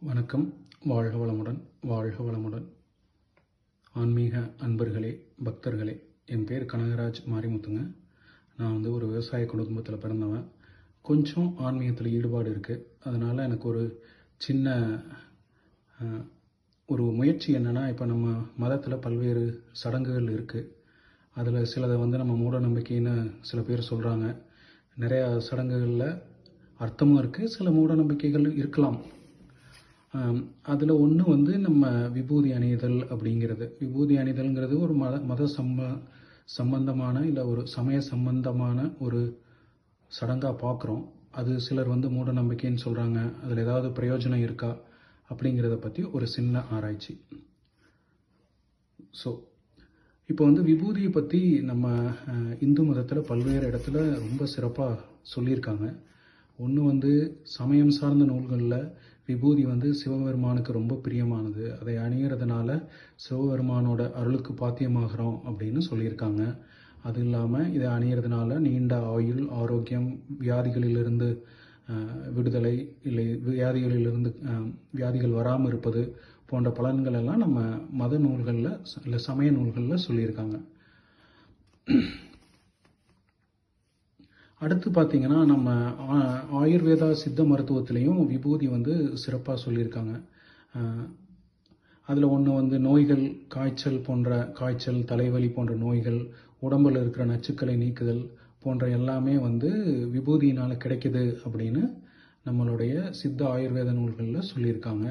வணக்கம். வாழ்க வளமுடன், வாழ்க வளமுடன். ஆன்மீக அன்பர்களே, பக்தர்களே, என் பேர் கனகராஜ் மாரிமுத்துங்க. நான் ஒரு விவசாய குடும்பத்தில் பிறந்தவன். கொஞ்சம் ஆன்மீகத்தில் ஈடுபாடு இருக்குது. அதனால் எனக்கு ஒரு சின்ன ஒரு முயற்சி என்னென்னா, இப்போ நம்ம மதத்தில் பல்வேறு சடங்குகள் இருக்குது. அதில் சிலதை நம்ம மூட நம்பிக்கைன்னு சில பேர் சொல்கிறாங்க. நிறையா சடங்குகளில் அர்த்தமும் இருக்குது, சில மூட நம்பிக்கைகள் இருக்கலாம். அதில் ஒன்று நம்ம விபூதி அணிதல் அப்படிங்கிறது. விபூதி அணிதல்ங்கிறது ஒரு மத சம்பந்தமான இல்லை ஒரு சமய சம்பந்தமான ஒரு சடங்காக பார்க்குறோம். அது சிலர் மூட நம்பிக்கைன்னு சொல்கிறாங்க. அதில் ஏதாவது பிரயோஜனம் இருக்கா அப்படிங்கிறத பற்றி ஒரு சின்ன ஆராய்ச்சி. ஸோ இப்போ விபூதியை பற்றி நம்ம இந்து மதத்தில் பல்வேறு இடத்துல ரொம்ப சிறப்பாக சொல்லியிருக்காங்க. ஒன்று சமயம் சார்ந்த நூல்களில் விபூதி சிவபெருமானுக்கு ரொம்ப பிரியமானது, அதை அணிகிறதுனால சிவபெருமானோட அருளுக்கு பாத்தியமாகிறோம் அப்படின்னு சொல்லியிருக்காங்க. அது இல்லாமல் இதை அணிகிறதுனால நீண்ட ஆயுள், ஆரோக்கியம், வியாதிகளிலிருந்து விடுதலை, இல்லை வியாதிகள் வராமல் இருப்பது போன்ற பலன்கள் எல்லாம் நம்ம மத நூல்களில் இல்லை சமய நூல்களில் சொல்லியிருக்காங்க. அடுத்து பார்த்தீங்கன்னா, நம்ம ஆயுர்வேதா சித்த மருத்துவத்திலையும் விபூதி சிறப்பாக சொல்லியிருக்காங்க. அதில் ஒன்று நோய்கள், காய்ச்சல், தலைவலி போன்ற நோய்கள், உடம்பில் இருக்கிற நச்சுக்களை நீக்குதல் போன்ற எல்லாமே விபூதியினால் கிடைக்குது அப்படின்னு நம்மளுடைய சித்த ஆயுர்வேத நூல்களில் சொல்லியிருக்காங்க.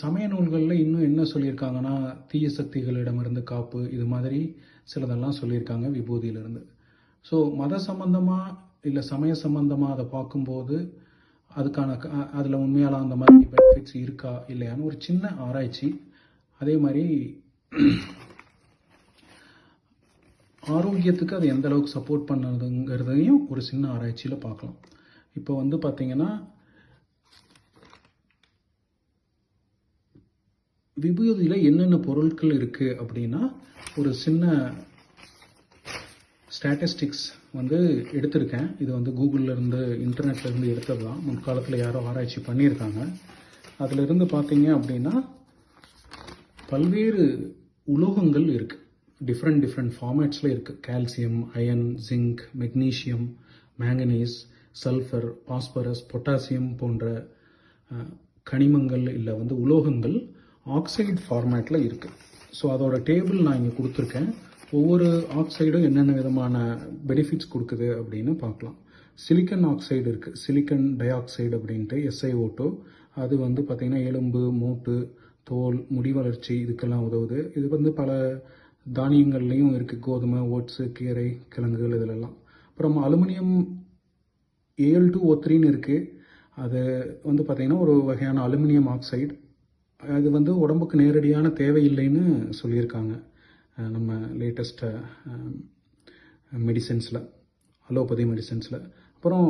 சமய நூல்களில் இன்னும் என்ன சொல்லியிருக்காங்கன்னா, தீய சக்திகளிடமிருந்து காப்பு, இது மாதிரி சிலதெல்லாம் சொல்லியிருக்காங்க விபூதியிலிருந்து. ஸோ மத சம்பந்தமாக இல்லை சமய சம்பந்தமாக அதை பார்க்கும்போது அதுக்கான அதில் உண்மையால அந்த மாதிரி பெனிஃபிட்ஸ் இருக்கா இல்லையான்னு ஒரு சின்ன ஆராய்ச்சி. அதே மாதிரி ஆரோக்கியத்துக்கு அது எந்த அளவுக்கு சப்போர்ட் பண்ணுறதுங்கிறதையும் ஒரு சின்ன ஆராய்ச்சியில் பார்க்கலாம். இப்போ பார்த்தீங்கன்னா, விபூதியில் என்னென்ன பொருட்கள் இருக்குது அப்படின்னா, ஒரு சின்ன ஸ்டாட்டிஸ்டிக்ஸ் எடுத்திருக்கேன். இது கூகுள்லேருந்து, இன்டர்நெட்லேருந்து எடுத்தது தான். முற்காலத்தில் யாரோ ஆராய்ச்சி பண்ணியிருக்காங்க. அதிலிருந்து பார்த்தீங்க அப்படின்னா, பல்வேறு உலோகங்கள் இருக்குது. டிஃப்ரெண்ட் ஃபார்மேட்ஸில் இருக்குது. Calcium, iron, zinc, magnesium, manganese, sulphur, phosphorus, potassium போன்ற கனிமங்கள் இல்லை உலோகங்கள் ஆக்சைடு ஃபார்மேட்டில் இருக்குது. ஸோ அதோட டேபிள் நான் இங்கே கொடுத்துருக்கேன். ஒவ்வொரு ஆக்சைடும் என்னென்ன விதமான பெனிஃபிட்ஸ் கொடுக்குது அப்படின்னு பார்க்கலாம். சிலிக்கன் ஆக்சைடு இருக்குது, சிலிக்கன் டை ஆக்சைடு அப்படின்ட்டு, SiO2. அது பார்த்தீங்கன்னா எலும்பு, மூட்டு, தோல், முடி வளர்ச்சி இதுக்கெல்லாம் உதவுது. இது பல தானியங்கள்லேயும் இருக்குது. கோதுமை, ஓட்ஸு, கீரை, கிழங்குகள் இதிலெல்லாம். அப்புறம் அலுமினியம் Al2O3ன்னு இருக்குது. அது பார்த்தீங்கன்னா ஒரு வகையான அலுமினியம் ஆக்சைடு. அது உடம்புக்கு நேரடியான தேவையில்லைன்னு சொல்லியிருக்காங்க நம்ம லேட்டஸ்ட் மெடிசன்ஸில், அலோபதி மெடிசன்ஸில். அப்புறம்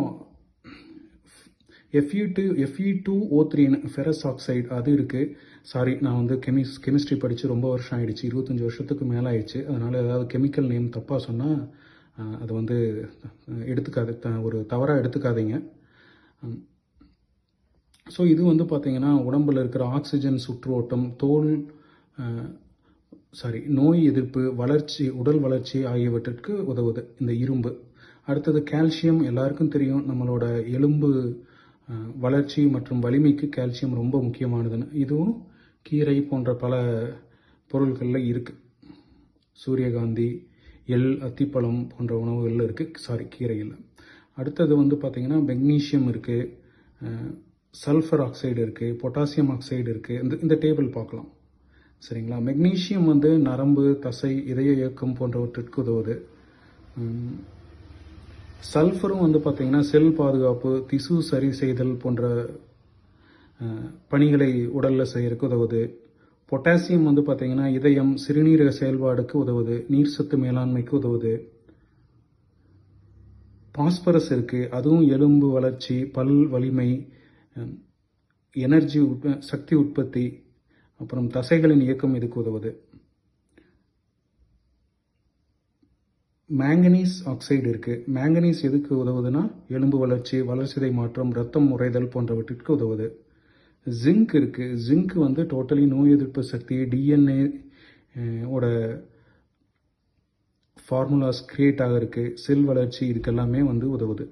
Fe2O3ன்னு ஃபெரஸ் ஆக்சைடு அது இருக்குது. சாரி, நான் கெமிஸ்ட்ரி படித்து ரொம்ப வருஷம் ஆயிடுச்சு, 25 வருஷத்துக்கு மேலே ஆயிடுச்சு. அதனால் ஏதாவது கெமிக்கல் நேம் தப்பாக சொன்னால் அது ஒரு தவறாக எடுத்துக்காதீங்க. ஸோ இது பார்த்தீங்கன்னா உடம்பில் இருக்கிற ஆக்சிஜன் சுற்றுவோட்டம், நோய் எதிர்ப்பு, வளர்ச்சி, உடல் வளர்ச்சி ஆகியவற்றிற்கு உதவுது இந்த இரும்பு. அடுத்தது கால்சியம். எல்லாருக்கும் தெரியும், நம்மளோட எலும்பு வளர்ச்சி மற்றும் வலிமைக்கு கால்சியம் ரொம்ப முக்கியமானதுன்னு. இதுவும் கீரை போன்ற பல பொருட்களில் இருக்குது. சூரியகாந்தி, எள், அத்திப்பழம் போன்ற உணவுகளில் இருக்குது. கீரையில். அடுத்தது பார்த்தீங்கன்னா மெக்னீஷியம் இருக்குது, சல்ஃபர் ஆக்சைடு இருக்குது, பொட்டாசியம் ஆக்சைடு இருக்குது. இந்த டேபிள் பார்க்கலாம். சரிங்களா. மெக்னீஷியம் நரம்பு, தசை, இதய இயக்கம் போன்றவற்றிற்கு உதவுது. சல்ஃபரும் பார்த்தீங்கன்னா செல் பாதுகாப்பு, திசு சரி செய்தல் போன்ற பணிகளை உடலில் செய்யறதுக்கு உதவுது. பொட்டாசியம் பார்த்தீங்கன்னா இதயம், சிறுநீரக செயல்பாடுக்கு உதவுது, நீர் சத்து மேலாண்மைக்கு உதவுது. பாஸ்பரஸ் இருக்குது, அதுவும் எலும்பு வளர்ச்சி, பல் வலிமை, எனர்ஜி, சக்தி உற்பத்தி, அப்புறம் தசைகளின் இயக்கம் இதுக்கு உதவுது. மேங்கனீஸ் ஆக்சைடு இருக்குது. மேங்கனீஸ் எதுக்கு உதவுதுன்னா எலும்பு வளர்ச்சி, வளர்சிதை மாற்றம், ரத்தம் உறைதல் போன்றவற்றிற்கு உதவுது. ஜிங்க் இருக்குது. ஜிங்க் வந்து டோட்டலி நோய் எதிர்ப்பு சக்தி, டிஎன்ஏ ஓட ஃபார்முலாஸ் கிரியேட் ஆகிறதுக்கு, செல் வளர்ச்சி, இதுக்கெல்லாமே வந்து உதவுது.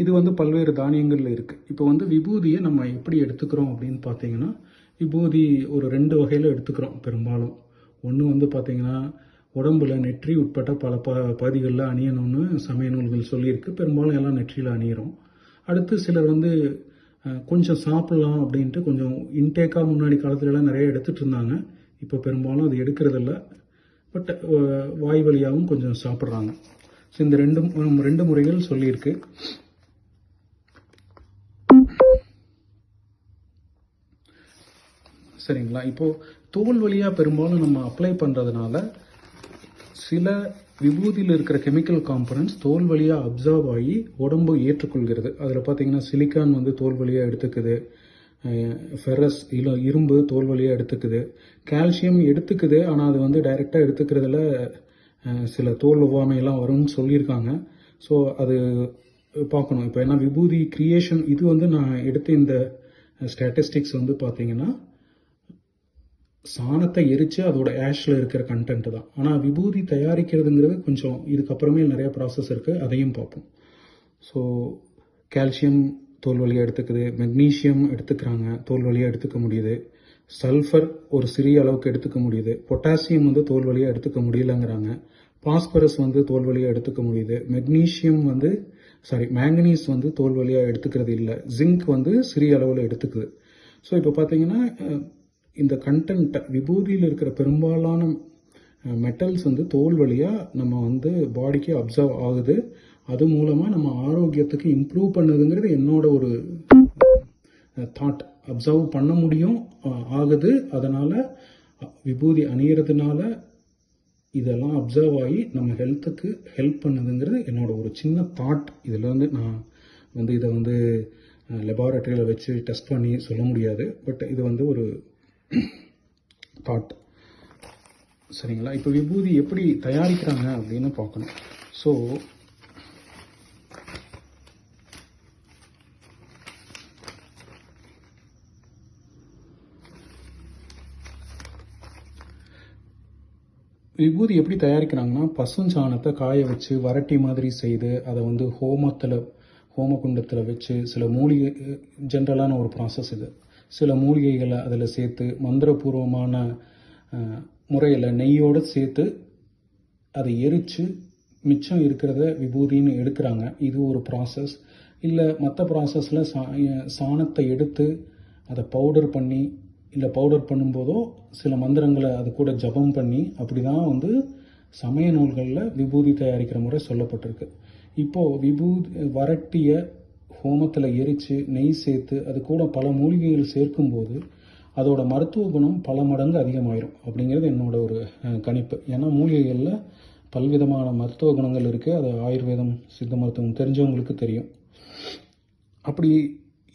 இது வந்து பல்வேறு தானியங்களில் இருக்குது. இப்போ வந்து விபூதியை நம்ம எப்படி எடுத்துக்கிறோம் அப்படின்னு பார்த்தீங்கன்னா, விபூதி ஒரு 2 வகையில் எடுத்துக்கிறோம் பெரும்பாலும். ஒன்று வந்து பார்த்தீங்கன்னா, உடம்புல நெற்றி உட்பட்ட பல பகுதிகளில் அணியணும்னு சமய நூல்கள் சொல்லியிருக்கு. பெரும்பாலும் எல்லாம் நெற்றியில் அணியிறோம். அடுத்து சிலர் வந்து கொஞ்சம் சாப்பிட்லாம் அப்படின்ட்டு கொஞ்சம் இன்டேக்காக முன்னாடி காலத்துலலாம் நிறைய எடுத்துகிட்டு இருந்தாங்க. இப்போ பெரும்பாலும் அது எடுக்கிறதில்ல. பட் வாய் வழியாகவும் கொஞ்சம் சாப்பிட்றாங்க. ஸோ இந்த ரெண்டு முறைகள் சொல்லியிருக்கு. சரிங்களா? இப்போது தோல் வழியாக பெரும்பாலும் நம்ம அப்ளை பண்ணுறதுனால சில விபூதியில் இருக்கிற கெமிக்கல் காம்பனன்ட்ஸ் தோல் வழியாக அப்சர்வ் ஆகி உடம்பு ஏற்றுக்கொள்கிறது. அதில் பார்த்தீங்கன்னா சிலிக்கான் வந்து தோல் வழியாக எடுத்துக்குது, ஃபெரஸ் இல்லை இரும்பு தோல் வழியாக எடுத்துக்குது, கால்சியம் எடுத்துக்குது. ஆனால் அது வந்து டைரெக்டாக எடுத்துக்கிறதுல சில தோல் ஒவ்வாமையெல்லாம் வரும்னு சொல்லியிருக்காங்க. ஸோ அது பார்க்கணும். இப்போ ஏன்னா விபூதி கிரியேஷன் இது வந்து நான் எடுத்த இந்த ஸ்டாட்டிஸ்டிக்ஸ் வந்து பார்த்தீங்கன்னா சாணத்தை எரித்து அதோட ஆஷில் இருக்கிற கண்டென்ட் தான். ஆனால் விபூதி தயாரிக்கிறதுங்கிறது கொஞ்சம் இதுக்கப்புறமே நிறைய ப்ராசஸ் இருக்குது, அதையும் பார்ப்போம். ஸோ கால்சியம் தோல் வழியாக எடுத்துக்குது, மெக்னீஷியம் எடுத்துக்கிறாங்க, தோல் வழியாக எடுத்துக்க முடியுது, சல்ஃபர் ஒரு சிறிய அளவுக்கு எடுத்துக்க முடியுது, பொட்டாசியம் வந்து தோல் வழியாக எடுத்துக்க முடியலங்கிறாங்க, பாஸ்பரஸ் வந்து தோல் வழியாக எடுத்துக்க முடியுது, மேங்கனீஸ் வந்து தோல் வழியாக எடுத்துக்கிறது இல்லை, ஜிங்க் வந்து சிறிய அளவில் எடுத்துக்குது. ஸோ இப்போ பார்த்தீங்கன்னா இந்த கண்டென்ட் விபூதியில் இருக்கிற பெரும்பாலான மெட்டல்ஸ் வந்து தோல் வழியாக நம்ம வந்து பாடிக்கு அப்சர்வ் ஆகுது. அது மூலமாக நம்ம ஆரோக்கியத்துக்கு இம்ப்ரூவ் பண்ணுதுங்கிறது என்னோட ஒரு தாட். அப்சர்வ் பண்ண முடியும், ஆகுது. அதனால் விபூதி அணியறதுனால இதெல்லாம் அப்சர்வ் ஆகி நம்ம ஹெல்த்துக்கு ஹெல்ப் பண்ணுதுங்கிறது என்னோட ஒரு சின்ன தாட். இதில் வந்து நான் வந்து இதை வந்து லெபார்ட்டரியில் வச்சு டெஸ்ட் பண்ணி சொல்ல முடியாது. பட் இது வந்து ஒரு தாட். சரிங்களா? இப்போ விபூதி எப்படி தயாரிக்கிறாங்க அப்படின்னு பார்க்கணும். ஸோ விபூதி எப்படி தயாரிக்கிறாங்கன்னா, பசுஞ்சாணத்தை காய வச்சு வரட்டி மாதிரி செய்து அதை வந்து ஹோமகுண்டத்தில் வச்சு சில மூலிகை ஜென்ரலான ஒரு ப்ராசஸ் இது. சில மூலிகைகளை அதில் சேர்த்து மந்திரபூர்வமான முறையில் நெய்யோடு சேர்த்து அதை எரித்து மிச்சம் இருக்கிறத விபூதின்னு எடுக்கிறாங்க. இது ஒரு ப்ராசஸ். இல்லை மற்ற ப்ராசஸில் சாணத்தை எடுத்து அதை பவுடர் பண்ணி, இல்லை பவுடர் பண்ணும்போதோ சில மந்திரங்களை அது கூட ஜபம் பண்ணி, அப்படி தான் வந்து சமய நூல்களில் விபூதி தயாரிக்கிற முறை சொல்லப்பட்டிருக்கு. இப்போது வரட்டிய ஹோமத்தில் எரித்து நெய் சேர்த்து அது கூட பல மூலிகைகள் சேர்க்கும்போது அதோட மருத்துவ குணம் பல மடங்கு அதிகமாயிரும் அப்படிங்கிறது என்னோட ஒரு கணிப்பு. ஏன்னா மூலிகைகளில் பல்விதமான மருத்துவ குணங்கள் இருக்குது. அது ஆயுர்வேதம், சித்த மருத்துவம் தெரிஞ்சவங்களுக்கு தெரியும்.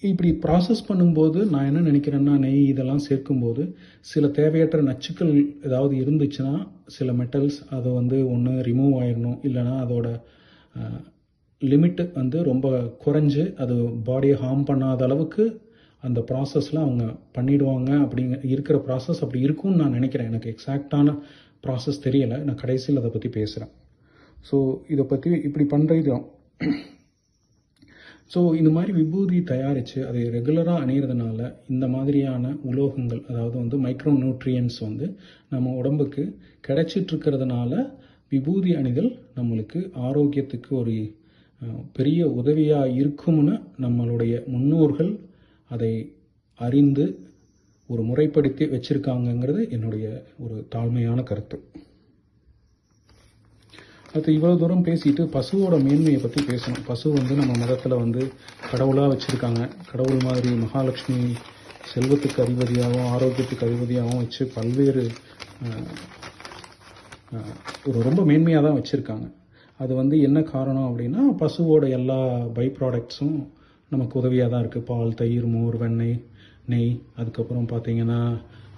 இப்படி ப்ராசஸ் பண்ணும்போது நான் என்ன நினைக்கிறேன்னா, நெய் இதெல்லாம் சேர்க்கும்போது சில தேவையற்ற நச்சுக்கள் ஏதாவது இருந்துச்சுன்னா சில மெட்டல்ஸ் அதை வந்து ஒன்று ரிமூவ் ஆயிடணும், இல்லைனா அதோட லிமிட்டு வந்து ரொம்ப குறைஞ்சு அது பாடியை ஹார்ம் பண்ணாத அளவுக்கு அந்த ப்ராசஸில் அவங்க பண்ணிடுவாங்க. இருக்கிற ப்ராசஸ் அப்படி இருக்கும்னு நான் நினைக்கிறேன். எனக்கு எக்ஸாக்டான ப்ராசஸ் தெரியலை, நான் கடைசியில் அதை பற்றி பேசுகிறேன். ஸோ இதை பற்றி இப்படி பண்ணுறது. ஸோ இந்த மாதிரி விபூதி தயாரித்து அதை ரெகுலராக அணிகிறதுனால இந்த மாதிரியான உலோகங்கள், அதாவது வந்து மைக்ரோ நியூட்ரியன்ஸ் வந்து நம்ம உடம்புக்கு கிடைச்சிட்ருக்கிறதுனால விபூதி அணிதல் நம்மளுக்கு ஆரோக்கியத்துக்கு ஒரு பெரிய உதவியாக இருக்கும்னு நம்மளுடைய முன்னோர்கள் அதை அறிந்து ஒரு முறைப்படுத்தி வச்சுருக்காங்கங்கிறது என்னுடைய ஒரு தாழ்மையான கருத்து. அது இவ்வளோ தூரம் பேசிட்டு பசுவோட மேன்மையை பற்றி பேசணும். பசு வந்து நம்ம மதத்தில் வந்து கடவுளாக வச்சுருக்காங்க. கடவுள் மாதிரி மகாலட்சுமி செல்வத்துக்கு அதிபதியாகவும் ஆரோக்கியத்துக்கு அதிபதியாகவும் வச்சு பல்வேறு ரொம்ப மேன்மையாக தான் வச்சுருக்காங்க. அது வந்து என்ன காரணம் அப்படின்னா, பசுவோட எல்லா பை ப்ராடக்ட்ஸும் நமக்கு உதவியாக தான் இருக்குது. பால், தயிர், மோர், வெண்ணெய், நெய், அதுக்கப்புறம் பார்த்திங்கன்னா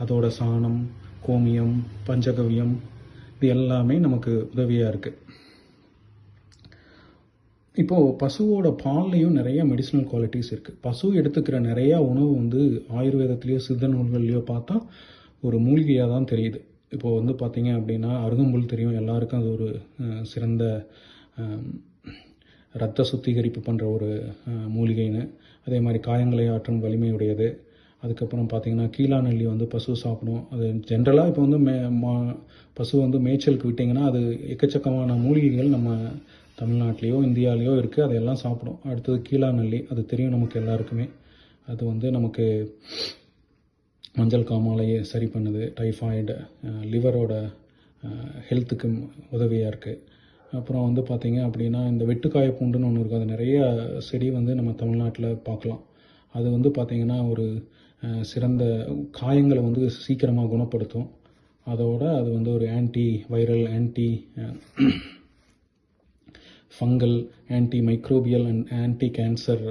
அதோட சாணம், கோமியம், பஞ்சகவ்யம், இது எல்லாமே நமக்கு உதவியாக இருக்குது. இப்போது பசுவோட பால்லையும் நிறைய மெடிசினல் குவாலிட்டிஸ் இருக்குது. பசு எடுத்துக்கிற நிறையா உணவு வந்து ஆயுர்வேதத்துலேயோ சித்த நூல்கள்லையோ பார்த்தா ஒரு மூலிகையாக தான் தெரியுது. இப்போது வந்து பார்த்தீங்க அப்படின்னா அருகம்புல் தெரியும் எல்லாருக்கும், அது ஒரு சிறந்த இரத்த சுத்திகரிப்பு பண்ணுற ஒரு மூலிகைன்னு. அதே மாதிரி காயங்களை ஆற்றும் வலிமையுடையது. அதுக்கப்புறம் பார்த்தீங்கன்னா கீழாநெல்லி வந்து பசு சாப்பிடும். அது ஜென்ரலாக இப்போ வந்து பசு வந்து மேய்ச்சலுக்கு விட்டிங்கன்னா அது எக்கச்சக்கமான மூலிகைகள் நம்ம தமிழ்நாட்டிலையோ இந்தியாவிலையோ இருக்குது, அதையெல்லாம் சாப்பிடும். அடுத்தது கீழாநெல்லி, அது தெரியும் நமக்கு எல்லாருக்குமே. அது வந்து நமக்கு மஞ்சள் காமாலையை சரி பண்ணுது, டைஃபாய்டு, லிவரோட ஹெல்த்துக்கு உதவியாக இருக்குது. அப்புறம் வந்து பார்த்திங்க அப்படின்னா இந்த வெட்டுக்காய பூண்டுன்னு ஒன்று இருக்குது. அது நிறைய செடி வந்து நம்ம தமிழ்நாட்டில் பார்க்கலாம். அது வந்து பார்த்திங்கன்னா ஒரு சிறந்த காயங்களை வந்து சீக்கிரமாக குணப்படுத்தும். அதோட அது வந்து ஒரு anti viral, anti fungal, anti microbial and anti cancer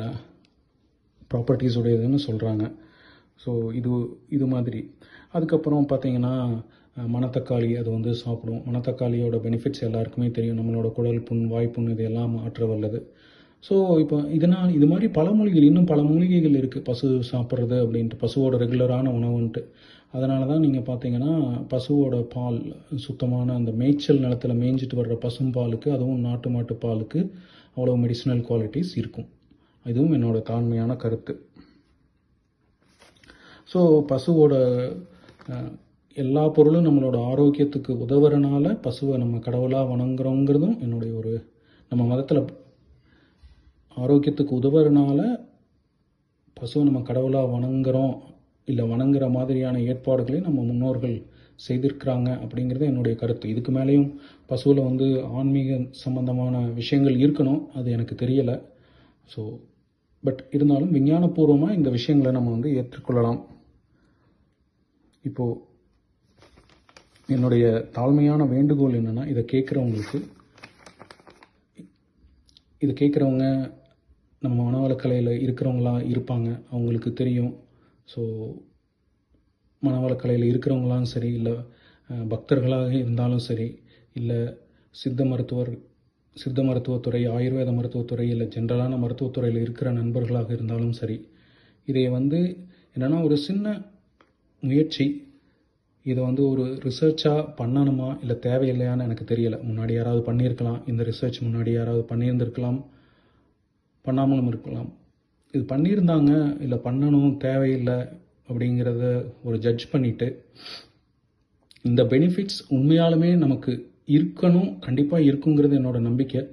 properties உடையதுன்னு சொல்கிறாங்க. ஸோ இது மாதிரி. அதுக்கப்புறம் பார்த்திங்கன்னா மணத்தக்காளி, அது வந்து சாப்பிடும். மணத்தக்காளியோட பெனிஃபிட்ஸ் எல்லாருக்குமே தெரியும். நம்மளோட குடல் புண், வாய்ப்புண் இதையெல்லாம் மாற்ற வல்லது. ஸோ இப்போ இது மாதிரி பல மூலிகைகள், இன்னும் பல மூலிகைகள் இருக்குது பசு சாப்பிட்றது அப்படின்ட்டு, பசுவோட ரெகுலரான உணவுன்ட்டு. அதனால தான் நீங்கள் பார்த்தீங்கன்னா பசுவோட பால், சுத்தமான அந்த மேய்ச்சல் நிலத்தில் மேய்ஞ்சிட்டு வர்ற பசும்பாலுக்கு, அதுவும் நாட்டு மாட்டு பாலுக்கு அவ்வளோ மெடிசினல் குவாலிட்டிஸ் இருக்கும். இதுவும் என்னோட தாழ்மையான கருத்து. ஸோ பசுவோட எல்லா பொருளும் நம்மளோட ஆரோக்கியத்துக்கு உதவுறனால பசுவை நம்ம கடவுளாக வணங்குறோங்கிறதும் என்னுடைய ஒரு, நம்ம மதத்தில் ஆரோக்கியத்துக்கு உதவுறனால பசுவை நம்ம கடவுளாக வணங்குறோம், இல்லை வணங்குற மாதிரியான ஏற்பாடுகளை நம்ம முன்னோர்கள் செய்திருக்கிறாங்க அப்படிங்கிறது என்னுடைய கருத்து. இதுக்கு மேலேயும் பசுவில் வந்து ஆன்மீக சம்பந்தமான விஷயங்கள் இருக்கணும், அது எனக்கு தெரியலை. ஸோ பட் இருந்தாலும் விஞ்ஞானபூர்வமாக இந்த விஷயங்களை நம்ம வந்து ஏற்றுக்கொள்ளலாம். இப்போது என்னுடைய தாழ்மையான வேண்டுகோள் என்னென்னா, இதை கேட்குறவங்க நம்ம மனவளக்கலையில் இருக்கிறவங்களா இருப்பாங்க, அவங்களுக்கு தெரியும். ஸோ மனவளக்கலையில் இருக்கிறவங்களாலும் சரி, இல்லை பக்தர்களாக இருந்தாலும் சரி, இல்லை சித்த மருத்துவத்துறை, ஆயுர்வேத மருத்துவத்துறை, இல்லை ஜென்ரலான மருத்துவத்துறையில் இருக்கிற நண்பர்களாக இருந்தாலும் சரி, இதை வந்து என்னென்னா ஒரு சின்ன முயற்சி. இதை வந்து ஒரு ரிசர்ச்சாக பண்ணணுமா இல்லை தேவையில்லையான்னு எனக்கு தெரியலை. முன்னாடி யாராவது பண்ணியிருக்கலாம், இந்த ரிசர்ச் முன்னாடி யாராவது பண்ணியிருந்திருக்கலாம், பண்ணாமலும் இருக்கலாம். இது பண்ணியிருந்தாங்க, இல்லை பண்ணணும் தேவையில்லை அப்படிங்கிறத ஒரு ஜட்ஜ் பண்ணிவிட்டு, இந்த பெனிஃபிட்ஸ் உண்மையாலுமே நமக்கு இருக்கணும், கண்டிப்பாக இருக்குங்கிறது என்னோட நம்பிக்கை.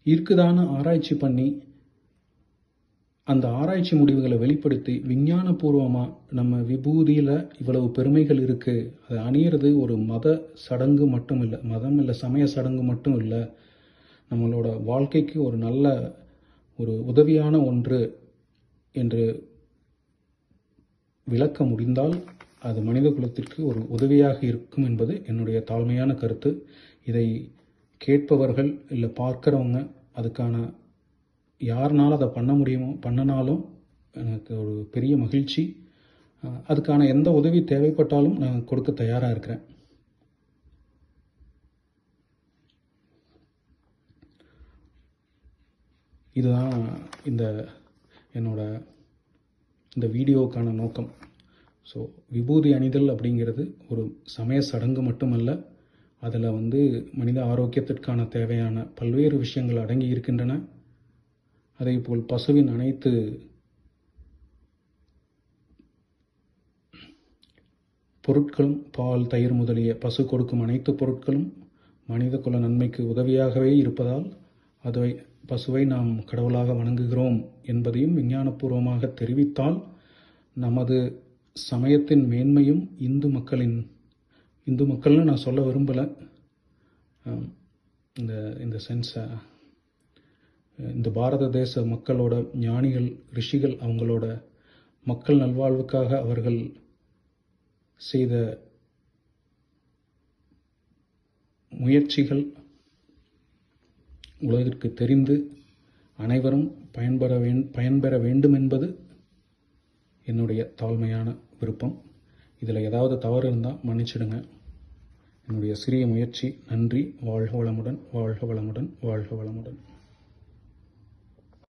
இருக்குதான்னு ஆராய்ச்சி பண்ணி அந்த ஆராய்ச்சி முடிவுகளை வெளிப்படுத்தி விஞ்ஞானபூர்வமாக நம்ம விபூதியில் இவ்வளவு பெருமைகள் இருக்குது, அதை அணியிறது ஒரு மத சடங்கு மட்டும் இல்லை, மதம் இல்லை சமய சடங்கு மட்டும் இல்லை, நம்மளோட வாழ்க்கைக்கு ஒரு நல்ல ஒரு உதவியான ஒன்று என்று விளக்க முடிந்தால் அது மனித குலத்திற்கு ஒரு உதவியாக இருக்கும் என்பது என்னுடைய தாழ்மையான கருத்து. இதை கேட்பவர்கள் இல்லை பார்க்குறவங்க, அதுக்கான யாருனாலும் அதை பண்ண முடியுமோ பண்ணினாலும் எனக்கு ஒரு பெரிய மகிழ்ச்சி. அதுக்கான எந்த உதவி தேவைப்பட்டாலும் நான் கொடுக்க தயாராக இருக்கிறேன். இதுதான் இந்த வீடியோவுக்கான நோக்கம். ஸோ விபூதி அணிதல் அப்படிங்கிறது ஒரு சமய சடங்கு மட்டுமல்ல, அதில் வந்து மனித ஆரோக்கியத்திற்கான தேவையான பல்வேறு விஷயங்கள் அடங்கி இருக்கின்றன. அதேபோல் பசுவின் அனைத்து பொருட்களும், பால், தயிர் முதலிய பசு கொடுக்கும் அனைத்து பொருட்களும் மனித குல நன்மைக்கு உதவியாகவே இருப்பதால் பசுவை நாம் கடவுளாக வணங்குகிறோம் என்பதையும் விஞ்ஞானபூர்வமாக தெரிவித்தால் நமது சமயத்தின் மேன்மையும் இந்து மக்கள்னு நான் சொல்ல விரும்பலை, இந்த சென்ஸை இந்த பாரத தேச மக்களோட ஞானிகள், ரிஷிகள், அவங்களோட மக்கள் நல்வாழ்வுக்காக அவர்கள் செய்த முயற்சிகள் உலகிற்கு தெரிந்து அனைவரும் பயன்பெற வேண்டும் என்பது என்னுடைய தாழ்மையான விருப்பம். இதில் ஏதாவது தவறு இருந்தால் மன்னிச்சிடுங்க. என்னுடைய சிறிய முயற்சி. நன்றி. வாழ்க வளமுடன், வாழ்க வளமுடன், வாழ்க வளமுடன்.